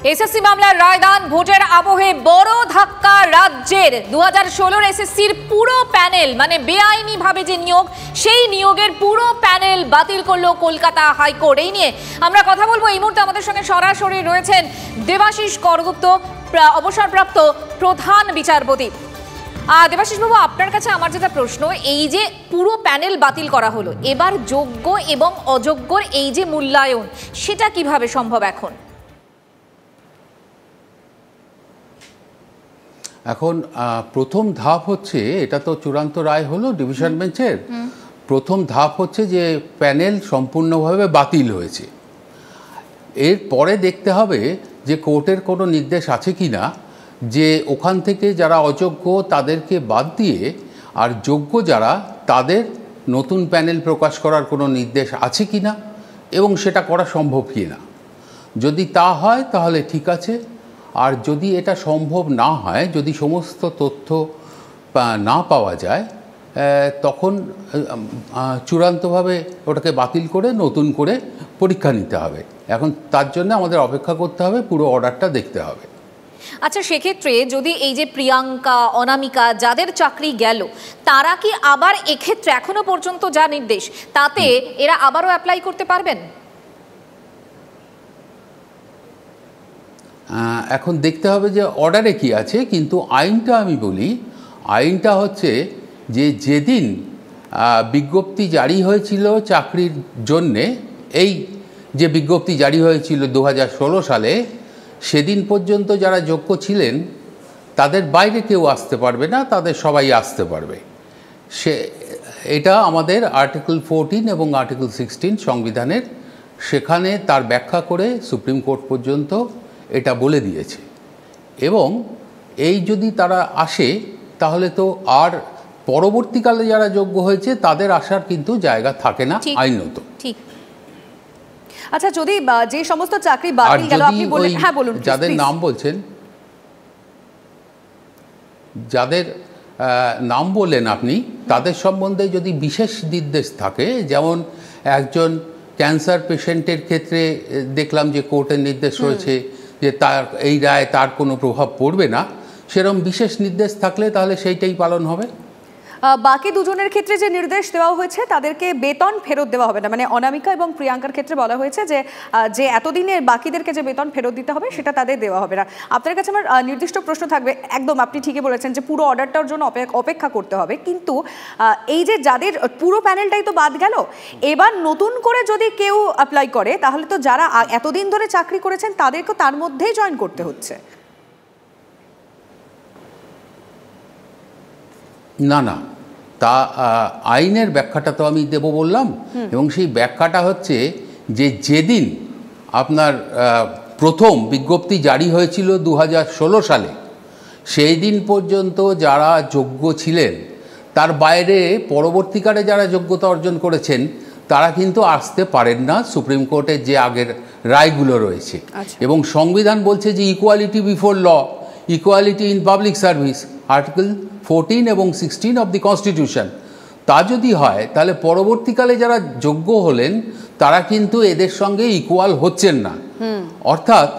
SSC মামলার রায়দান, ভোটের আবহে বড় ধাক্কা রাজ্যের। 2016 এসএসসির পুরো প্যানেল, মানে বেআইনিভাবে যে নিয়োগ, সেই নিয়োগের পুরো প্যানেল বাতিল করলো কলকাতা হাইকোর্ট। এই নিয়ে আমরা কথা বলবো। এই মুহূর্তে আমাদের সঙ্গে সরাসরি রয়েছেন দেবাশিস করগুপ্ত, অবসরপ্রাপ্ত প্রধান বিচারপতি। দেবাশিস বাবু, আপনার কাছে আমার যেটা প্রশ্ন, এই যে পুরো প্যানেল বাতিল করা হলো, এবার যোগ্য এবং অযোগ্যর এই যে মূল্যায়ন, সেটা কিভাবে সম্ভব এখন? এখন প্রথম ধাপ হচ্ছে, এটা তো চূড়ান্ত রায় হলো ডিভিশন বেঞ্চের, প্রথম ধাপ হচ্ছে যে প্যানেল সম্পূর্ণভাবে বাতিল হয়েছে। এরপরে দেখতে হবে যে কোর্টের কোনো নির্দেশ আছে কি না, যে ওখান থেকে যারা অযোগ্য তাদেরকে বাদ দিয়ে আর যোগ্য যারা তাদের নতুন প্যানেল প্রকাশ করার কোনো নির্দেশ আছে কি না, এবং সেটা করা সম্ভব কি না। যদি তা হয় তাহলে ঠিক আছে, আর যদি এটা সম্ভব না হয়, যদি সমস্ত তথ্য না পাওয়া যায়, তখন চূড়ান্তভাবে ওটাকে বাতিল করে নতুন করে পরীক্ষা নিতে হবে। এখন তার জন্য আমাদের অপেক্ষা করতে হবে, পুরো অর্ডারটা দেখতে হবে। আচ্ছা, সেক্ষেত্রে যদি এই যে প্রিয়াঙ্কা, অনামিকা যাদের চাকরি গেল, তারা কি আবার এক্ষেত্রে এখনো পর্যন্ত যা নির্দেশ তাতে এরা আবারও অ্যাপ্লাই করতে পারবেন? এখন দেখতে হবে যে অর্ডারে কি আছে, কিন্তু আইনটা আমি বলি, আইনটা হচ্ছে যে যেদিন বিজ্ঞপ্তি জারি হয়েছিল চাকরির জন্যে, এই যে বিজ্ঞপ্তি জারি হয়েছিল 2016 সালে, সেদিন পর্যন্ত যারা যোগ্য ছিলেন তাদের বাইরে কেউ আসতে পারবে না, তাদের সবাই আসতে পারবে। এটা আমাদের আর্টিকেল 14 এবং আর্টিকেল 16 সংবিধানের, সেখানে তার ব্যাখ্যা করে সুপ্রিম কোর্ট পর্যন্ত এটা বলে দিয়েছে। এবং এই যদি তারা আসে তাহলে তো আর পরবর্তীকালে যারা যোগ্য হয়েছে তাদের আসার কিন্তু জায়গা থাকে না আইনত। ঠিক। আচ্ছা, যদি যে সমস্ত চাকরি বাতিল গেল, আপনি বললেন, হ্যাঁ বলুন, যাদের নাম বলছেন, যাদের নাম বললেন আপনি, তাদের সম্বন্ধে যদি বিশেষ নির্দেশ থাকে, যেমন একজন ক্যান্সার পেশেন্টের ক্ষেত্রে দেখলাম যে কোর্টের নির্দেশ রয়েছে যে তার এই রায় তার কোনো প্রভাব পড়বে না, সেরকম বিশেষ নির্দেশ থাকলে তাহলে সেইটাই পালন হবে। বাকি দুজনের ক্ষেত্রে যে নির্দেশ দেওয়া হয়েছে তাদেরকে বেতন ফেরত দেওয়া হবে না, মানে অনামিকা এবং প্রিয়াঙ্কার ক্ষেত্রে বলা হয়েছে যে যে এতদিনে বাকিদেরকে যে বেতন ফেরত দিতে হবে সেটা তাদের দেওয়া হবে না। আপনার কাছে আমার নির্দিষ্ট প্রশ্ন থাকবে, একদম আপনি ঠিকই বলেছেন যে পুরো অর্ডারটার জন্য অপেক্ষা করতে হবে, কিন্তু এই যে যাদের পুরো প্যানেলটাই তো বাদ গেল, এবার নতুন করে যদি কেউ অ্যাপ্লাই করে তাহলে তো যারা এতদিন ধরে চাকরি করেছেন তাদেরকে তার মধ্যেই জয়েন করতে হচ্ছে। না না, তা আইনের ব্যাখ্যাটা তো আমি দেব বললাম, এবং সেই ব্যাখ্যাটা হচ্ছে যে যেদিন আপনার প্রথম বিজ্ঞপ্তি জারি হয়েছিল 2016 সালে, সেই দিন পর্যন্ত যারা যোগ্য ছিলেন তার বাইরে পরবর্তীকালে যারা যোগ্যতা অর্জন করেছেন তারা কিন্তু আসতে পারেন না সুপ্রিম কোর্টের যে আগের রায়গুলো রয়েছে। এবং সংবিধান বলছে যে equality before law, equality in public service, article 14 এবং 16 অফ দি কনস্টিটিউশন। তা যদি হয় তাহলে পরবর্তীকালে যারা যোগ্য হলেন তারা কিন্তু এদের সঙ্গে ইকুয়াল হচ্ছেন না। অর্থাৎ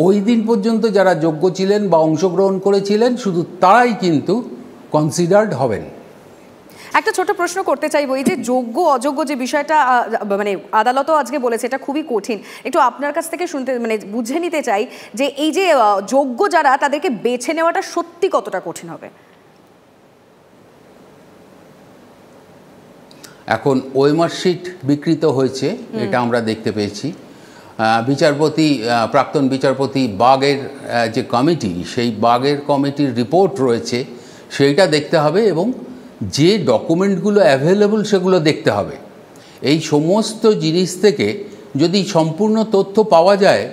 ওই দিন পর্যন্ত যারা যোগ্য ছিলেন বা অংশগ্রহণ করেছিলেন শুধু তারাই কিন্তু কনসিডার্ড হবেন। একটা ছোট প্রশ্ন করতে চাইবো, এই যে যোগ্য অযোগ্য যে বিষয়টা, মানে আদালতও আজকে বলেছে এটা খুবই কঠিন, একটু আপনার কাছ থেকে শুনতে, মানে বুঝে নিতে চাই যে এই যে যোগ্য যারা তাদেরকে বেছে নেওয়াটা সত্যি কতটা কঠিন হবে। এখন ওএমআর শিট বিকৃত হয়েছে, এটা আমরা দেখতে পেয়েছি। বিচারপতি, প্রাক্তন বিচারপতি বাগের যে কমিটি, সেই বাগের কমিটির রিপোর্ট রয়েছে, সেইটা দেখতে হবে, এবং যে ডকুমেন্টগুলো অ্যাভেলেবল সেগুলো দেখতে হবে। এই সমস্ত জিনিস থেকে যদি সম্পূর্ণ তথ্য পাওয়া যায়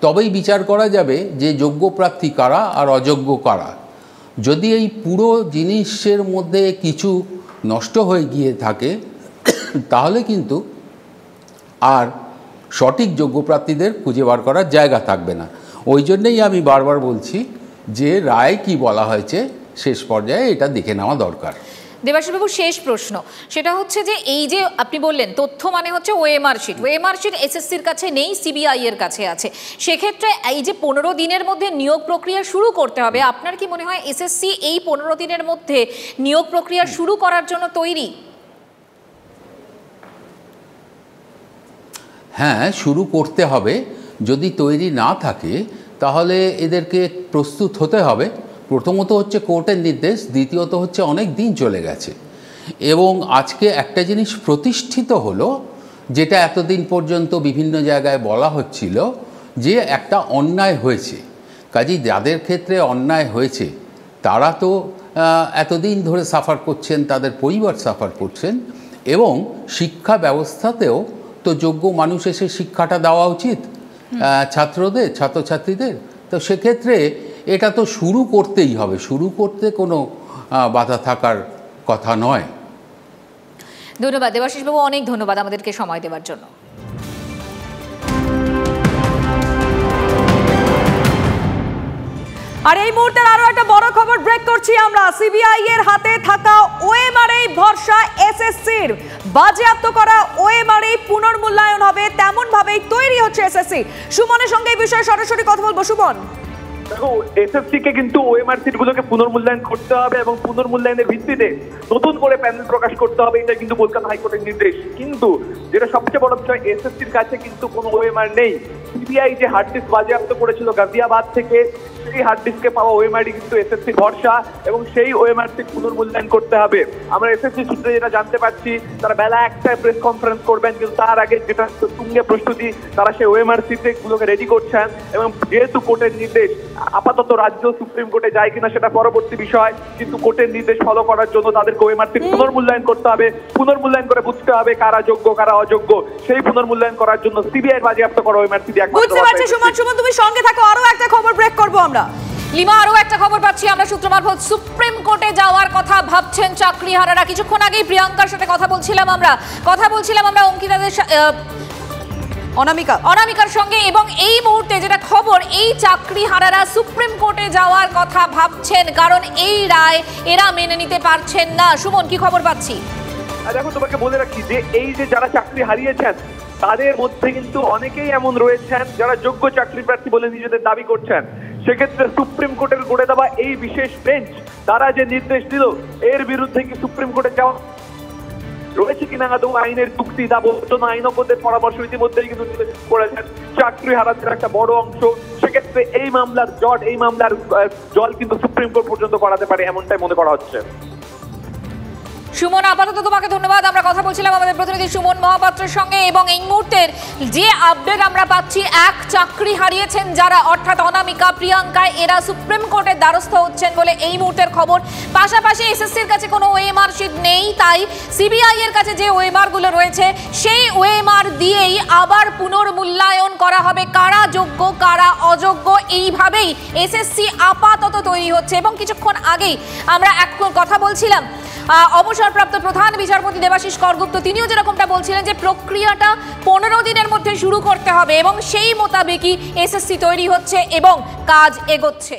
তবেই বিচার করা যাবে যে যোগ্য প্রার্থী কারা আর অযোগ্য কারা। যদি এই পুরো জিনিসের মধ্যে কিছু নষ্ট হয়ে গিয়ে থাকে তাহলে কিন্তু আর সঠিক যোগ্য প্রার্থীদের খুঁজে বার করার জায়গা থাকবে না। ওই জন্যেই আমি বারবার বলছি যে রায় কি বলা হয়েছে শেষ পর্যায়ে এটা দেখে নেওয়া দরকার। দেবাশিসবাবু, শেষ প্রশ্ন, সেটা হচ্ছে যে এই যে আপনি বললেন তথ্য মানে হচ্ছে ওএমআর শিট এসএসসির কাছে নেই, সিবিআই এর কাছে আছে, সেক্ষেত্রে এই যে 15 দিনের মধ্যে নিয়োগ প্রক্রিয়া শুরু করতে হবে, আপনার কি মনে হয় এসএসসি এই 15 দিনের মধ্যে নিয়োগ প্রক্রিয়া শুরু করার জন্য তৈরি? হ্যাঁ, শুরু করতে হবে। যদি তৈরি না থাকে তাহলে এদেরকে প্রস্তুত হতে হবে। প্রথমত হচ্ছে কোর্টের নির্দেশ, দ্বিতীয়ত হচ্ছে অনেক দিন চলে গেছে এবং আজকে একটা জিনিস প্রতিষ্ঠিত হলো, যেটা এতদিন পর্যন্ত বিভিন্ন জায়গায় বলা হচ্ছিল যে একটা অন্যায় হয়েছে। কাজেই যাদের ক্ষেত্রে অন্যায় হয়েছে তারা তো এতদিন ধরে সাফার করছেন, তাদের পরিবার সাফার করছেন, এবং শিক্ষা ব্যবস্থাতেও তো যোগ্য মানুষ এসে শিক্ষাটা দেওয়া উচিত ছাত্রদের, ছাত্রছাত্রীদের। তো সেক্ষেত্রে এটা তো শুরু করতেই হবে, শুরু করতে কোনো বাধা থাকার কথা নয়। ধন্যবাদ দেবাশিসবাবু, অনেক ধন্যবাদ আমাদেরকে সময় দেওয়ার জন্য। আর এই মুহূর্তে আরো একটা বড় খবর ব্রেক করছি আমরা। সিবিআই এর হাতে থাকা ওএমআর এই ভরসা এসএসসির, বাজেয়াপ্ত করা ওএমআর এই পুনর্মূল্যায়ন হবে, তেমন ভাবেই তৈরি হচ্ছে এসএসসি। সুমনের সঙ্গে এই বিষয়ে সরাসরি কথা বলবো। সুমন, দেখো, এসএসসি কে কিন্তু ওএমআর সিটগুলোকে পুনর্মূল্যায়ন করতে হবে এবং পুনর্মূল্যায়নের ভিত্তিতে নতুন করে প্যানেল প্রকাশ করতে হবে, এটা কিন্তু কলকাতা হাইকোর্টের নির্দেশ। কিন্তু যেটা সবচেয়ে বড় বিষয়, এসএসসির কাছে কিন্তু কোনো ওএমআর নেই। সিবিআই যে হার্ড ডিস্ক বাজেয়াপ্ত করেছিল গাজিয়াবাদ থেকে, সেই হার্ড ডিস্কে পাওয়া ওএমআর কিন্তু এসএসসি ভরসা এবং সেই ওএমআর সিট পুনর্মূল্যায়ন করতে হবে। আমরা এসএসসি সূত্রে যেটা জানতে পারছি, তারা বেলা 1টায় প্রেস কনফারেন্স করবেন, কিন্তু তার আগে যেটা তুঙ্গে প্রস্তুতি, তারা সেই ওএমআর সিটগুলোকে রেডি করছেন। এবং যেহেতু কোর্টের নির্দেশ, আপাতত রাজ্য সুপ্রিম কোর্টে যায় কিনা সেটা পরবর্তী বিষয়, কিন্তু কোর্টের নির্দেশ ফলো করার জন্য তাদেরকে ওএমআর সিট পুনর্মূল্যায়ন করতে হবে। পুনর্মূল্যায়ন করে বুঝতে হবে কারা যোগ্য কারা অযোগ্য। সেই পুনর্মূল্যায়ন করার জন্য সিবিআই বাজেয়াপ্ত করা ওএমআর সিট বুঝতে পারছি। সুমন, তুমি সঙ্গে থাকো, আরো একটা খবর ব্রেক করবো আমরা। লিমা, আরো একটা খবর পাচ্ছি আমরা সূত্র মারফত, সুপ্রিম কোর্টে যাওয়ার কথা ভাবছেন চাকরিহারারা। কিছুক্ষণ আগেই প্রিয়াঙ্কার সাথে কথা বলছিলাম আমরা অঙ্কিতাদের অনামিকার সঙ্গে, এবং এই মুহূর্তে যেটা খবর, এই চাকরিহারারা সুপ্রিম কোর্টে যাওয়ার কথা ভাবছেন, কারণ এই রায় এরা মেনে নিতে পারছেন না। সুমন, কি খবর পাচ্ছি? দেখো, তোমাকে বলে রাখি যে এই যে যারা চাকরি হারিয়েছেন তাদের মধ্যে কিন্তু অনেকেই এমন রয়েছেন যারা যোগ্য চাকরি প্রার্থী বলে নিজেদের দাবি করছেন। সেক্ষেত্রে সুপ্রিম কোর্টের গড়ে দেওয়া এই বিশেষ বেঞ্চ তারা যে নির্দেশ দিল, এর বিরুদ্ধে কি সুপ্রিম কোর্টে যাওয়া রয়েছে কিনা আদৌ আইনের যুক্তি, তা বর্তমান আইনজ্ঞদের পরামর্শ ইতিমধ্যেই কিন্তু করেছেন চাকরি হারাদের একটা বড় অংশ। সেক্ষেত্রে এই মামলার জল কিন্তু সুপ্রিম কোর্ট পর্যন্ত করাতে পারে, এমনটাই মনে করা হচ্ছে। সুমন, আপাতত তোমাকে ধন্যবাদ। আমরা কথা বলছিলাম আমাদের প্রতিনিধি সুমন মহাপাত্রের সঙ্গে, এবং এই মুহূর্তের যে আপডেট আমরা পাচ্ছি, এক চাকরি হারিয়েছেন যারা, অর্থাৎ অনামিকা, প্রিয়াঙ্কা, এরা সুপ্রিম কোর্টের দ্বারস্থ হচ্ছেন বলে এই মুহূর্তের খবর। পাশাপাশি এসএসসির কাছে কোনো ওএমআর শিট নেই, তাই সিবিআই এর কাছে যে ওএমআর গুলো রয়েছে সেই ওএমআর দিয়েই আবার পুনর্মূল্যায়ন করা হবে, কারা যোগ্য কারা অযোগ্য। এইভাবেই এসএসসি আপাতত তৈরি হচ্ছে। এবং কিছুক্ষণ আগেই আমরা কথা বলছিলাম অবসরপ্রাপ্ত প্রধান বিচারপতি দেবাশিস করগুপ্ত, তিনিও যেরকমটা বলছিলেন যে প্রক্রিয়াটা 15 দিনের মধ্যে শুরু করতে হবে এবং সেই মোতাবেকই এসএসসি তৈরি হচ্ছে এবং কাজ এগোচ্ছে।